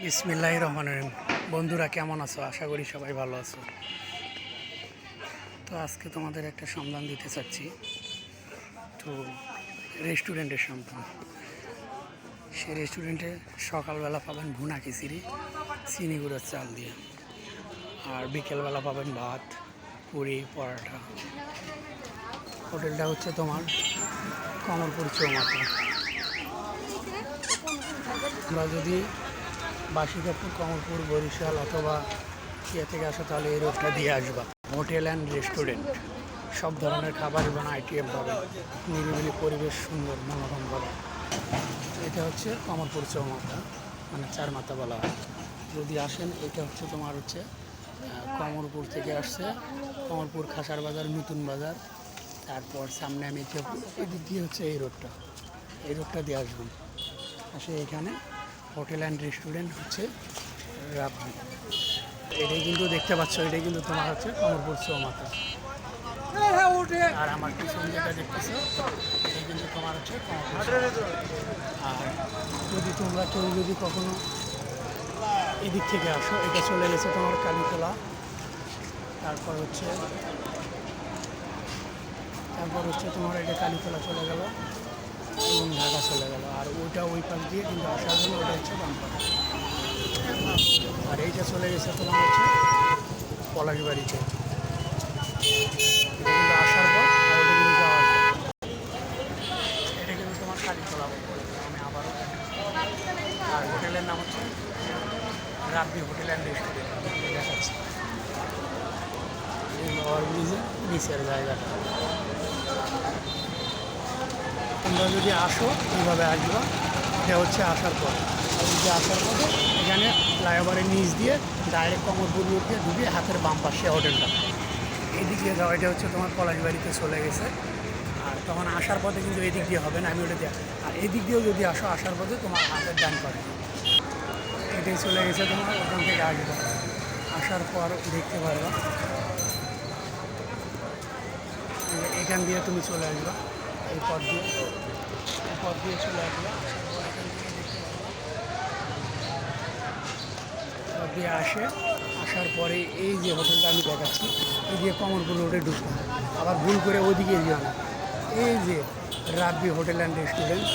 বিসমিল্লাহির রহমানির রহিম। বন্ধুরা কেমন আছো? আশা করি সবাই ভালো আছো। তো আজকে তোমাদের একটা সন্ধান দিতে চাচ্ছি, তো রেস্টুরেন্টের সন্ধান। সেই রেস্টুরেন্টে সকালবেলা পাবেন ভুনা খিচুড়ি চিনি গুঁড়োর চাল দিয়ে, আর বিকেলবেলা পাবেন ভাত, পুরি, পরোটা। হোটেলটা হচ্ছে তোমার কমলপুর চৌমাথা। আমরা যদি বাসিকাপুর, কমলপুর, বরিশাল অথবা ইয়ে থেকে আসো তাহলে এই রোডটা দিয়ে আসবা। হোটেল অ্যান্ড রেস্টুরেন্ট, সব ধরনের খাবার এবং আইটেম পাবেন। নিরিবিলি পরিবেশ, সুন্দর মনোরম পাবে। এটা হচ্ছে কমলপুর চৌমাথা, মানে চার মাথা বলা হয়। যদি আসেন, এটা হচ্ছে তোমার হচ্ছে কমলপুর থেকে আসছে, কমলপুর খাসার বাজার, নতুন বাজার, তারপর সামনে আমি ওই দিক দিয়ে হচ্ছে এই রোডটা দিয়ে আসবেন। আসে এখানে হোটেল অ্যান্ড রেস্টুরেন্ট হচ্ছে রাব্বি। এটাই কিন্তু দেখতে পাচ্ছ, এটাই কিন্তু তোমার হচ্ছে কমলপুর চৌমাথা। আর আমার পিছনে যেটা দেখতেছো, এটাই কিন্তু তোমার হচ্ছে কমলপুর চৌমাথা। আর কেউ যদি কখনো এদিক থেকে আসো, এটা চলে গেছে তোমার কালীতলা, তারপর হচ্ছে তোমার এটা কালীতলা চলে গেল এবং ঢাকা চলে গেল। আর ওই পাশ দিয়ে কিন্তু আসার জন্য ওটা হচ্ছে বাম্পার। আর এইটা চলে গেছে তোমার হচ্ছে পলাশবাড়িতে। এটা কিন্তু আসার পর আর ওটা কিন্তু যাওয়ার পর, এটা কিন্তু তোমার কালীতলা বলে। আমি আবারও আর হোটেলের নাম হচ্ছে রাব্বি হোটেল অ্যান্ড রেস্টুরেন্ট। দেখাচ্ছি ওভার ব্রিজের নিচের জায়গাটা। তোমরা যদি আসো এইভাবে আসবা, এটা হচ্ছে আসার পর। আর যদি আসার পথে এখানে ফ্লাইওভারের নিচ দিয়ে ডাইরেক্ট কমলপুর রোড দিয়ে ঢুকে হাতের বাম পাশে হোটেলটা, এদিক দিয়ে যাওয়া। এটা হচ্ছে তোমার পলাশবাড়িতে চলে গেছে। আর তখন আসার পথে কিন্তু এদিক দিয়ে হবে না, আমি ওটা দিয়ে। আর এদিক দিয়েও যদি আসো, আসার পথে তোমার হাতের ডান পাবে, এটাই চলে গেছে তোমার। ওখান থেকে আসবে, আসার পর দেখতে পারবা এখান দিয়ে তুমি চলে আসবা, এই পথ দিয়ে চলে আসবা। দিয়ে আসার পরে এই যে হোটেলটা আমি দেখাচ্ছি, এই দিয়ে কমলপুর রোডে ঢুকবো। আবার ভুল করে ওইদিকে যাও না, এই যে রাব্বি হোটেল অ্যান্ড রেস্টুরেন্ট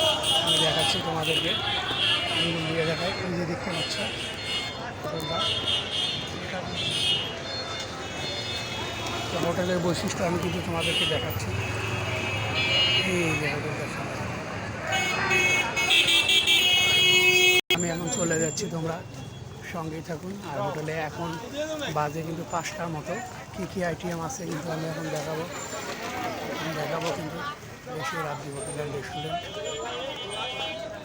আমি দেখাচ্ছি তোমাদেরকে। আমি দিয়ে দেখাই, এই যে দেখতে পাচ্ছ হোটেলটা। তো হোটেলের বৈশিষ্ট্য আমি কিন্তু তোমাদেরকে দেখাচ্ছি। এই যে হোটেলটার সামনে আমি এখন চলে যাচ্ছি, তোমরা সঙ্গেই থাকুন। আর হোটেলে এখন বাজে কিন্তু 5টার মতো। কী আইটেম আছে কিন্তু আমি এখন দেখাবো কিন্তু বেশি রাব্বি হোটেল অ্যান্ড রেস্টুরেন্ট।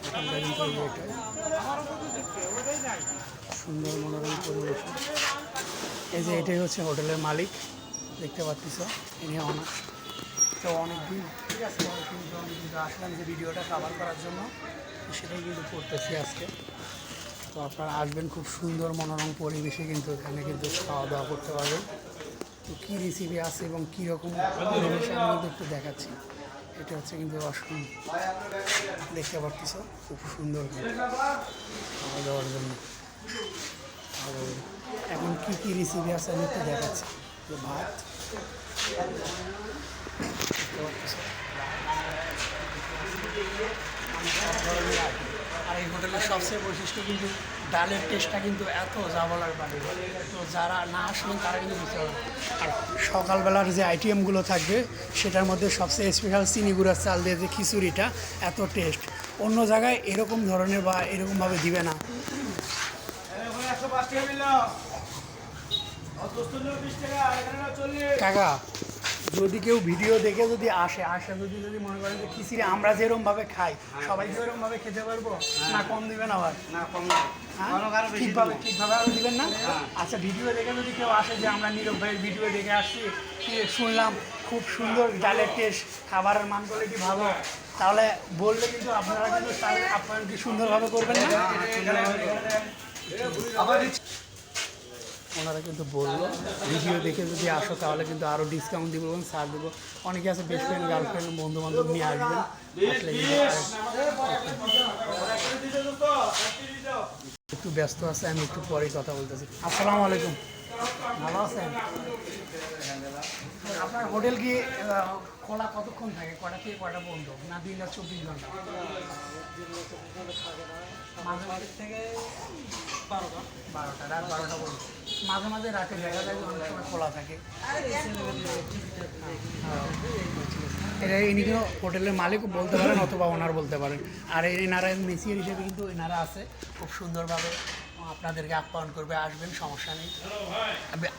হোটেলটা কিন্তু এটাই সুন্দর মনোরম পরিবেশ। এই যে এটাই হচ্ছে হোটেলের মালিক, দেখতে পাচ্ছিস। ইনি তো অনেকদিন আসলাম যে ভিডিওটা কভার করার জন্য, সেটাই কিন্তু করতেছি আজকে। তো আপনারা আসবেন, খুব সুন্দর মনোরম পরিবেশে কিন্তু এখানে কিন্তু খাওয়া দাওয়া করতে পারবেন। তো কী রেসিপি আছে এবং কীরকম পরিবেশে আমি কিন্তু একটু দেখাচ্ছি। এটা হচ্ছে কিন্তু দেখতে পাচ্ছিস, খুব সুন্দর খাওয়া দাওয়ার জন্য। এখন কী রেসিপি আছে আমি একটু দেখাচ্ছি। ভাত, আর এই হোটেলের সবচেয়ে বৈশিষ্ট্য কিন্তু ডালের টেস্টটা কিন্তু এত যা বলার বাড়ি। তো যারা না আসবেন তারা কিন্তু বুঝতে পারবে। আর সকালবেলার যে আইটেমগুলো থাকবে, সেটার মধ্যে সবচেয়ে স্পেশাল চিনি গুঁড়ার চাল দিয়ে যে খিচুড়িটা, এত টেস্ট অন্য জায়গায় এরকম ধরনের বা এরকমভাবে দিবে না। কাকা, যদি কেউ ভিডিও দেখে যদি আসে যদি মনে করেন যে খিচুড়ি আমরা যেরকমভাবে খাই, সবাই তো এরকমভাবে খেতে পারবো না? কম দিবেন আবার? ঠিকভাবে আরও দিবেন না? আচ্ছা, ভিডিও দেখে যদি কেউ আসে যে আমরা নীরব ভাইয়ের ভিডিও দেখে আসছি, শুনলাম খুব সুন্দর ডালের টেস্ট, খাবারের মান কোয়ালিটি ভালো, তাহলে বললে কিন্তু আপনারা কিন্তু আপনারা কি সুন্দরভাবে করবেন না? ওনারা কিন্তু বললো ভিডিও দেখে যদি আসো তাহলে কিন্তু আরও ডিসকাউন্ট দিব এবং ছাড় দেবো। অনেকে আছে বেস্ট ফ্রেন্ড, গার্লফ্রেন্ড, বন্ধু বান্ধব নিয়ে আসবেন, আসলে একটু ব্যস্ত আছে, আমি একটু পরে কথা বলতেছি। আসসালামু আলাইকুম, ভালো আছেন? আপনার হোটেল কি খোলা কতক্ষণ থাকে, কটা থেকে কটা বন্ধ, না দিন রাত 24 ঘন্টা? মাঝে মাঝে থেকে 12টা, রাত 12টা বন্ধ। মাঝে মাঝে রাতে দেখা যায় যে অনেক সময় খোলা থাকে। এটা ইনি কোনো হোটেলের মালিকও বলতে পারেন অথবা ওনার বলতে পারেন। আর এনারা মেসিয়ার হিসেবে কিন্তু এনারা আছে, খুব সুন্দরভাবে আপনাদেরকে আপ্যায়ন করবে, আসবেন, সমস্যা নেই।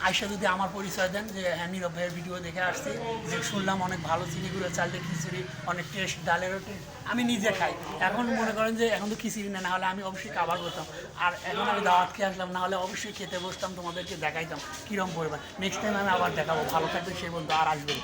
আয়সা যদি আমার পরিচয় দেন যে হ্যাঁ নীরব ভাইয়ের ভিডিও দেখে আসছি, যে শুনলাম অনেক ভালো চিনিগুলো, চালটা খিচুড়ি অনেক টেস্ট, ডালেরও টেস্ট, আমি নিজে খাই। এখন মনে করেন যে এখন তো খিচুড়ি না হলে আমি অবশ্যই খাবার করতাম, আর এখন আমি দাওয়াত খেয়ে আসলাম, না হলে অবশ্যই খেতে বসতাম, তোমাদেরকে দেখাইতাম কীরকম পরিমাণ। নেক্সট টাইম আমি আবার দেখাবো। ভালো থাকবে সেই বন্ধু, আর আসবেন।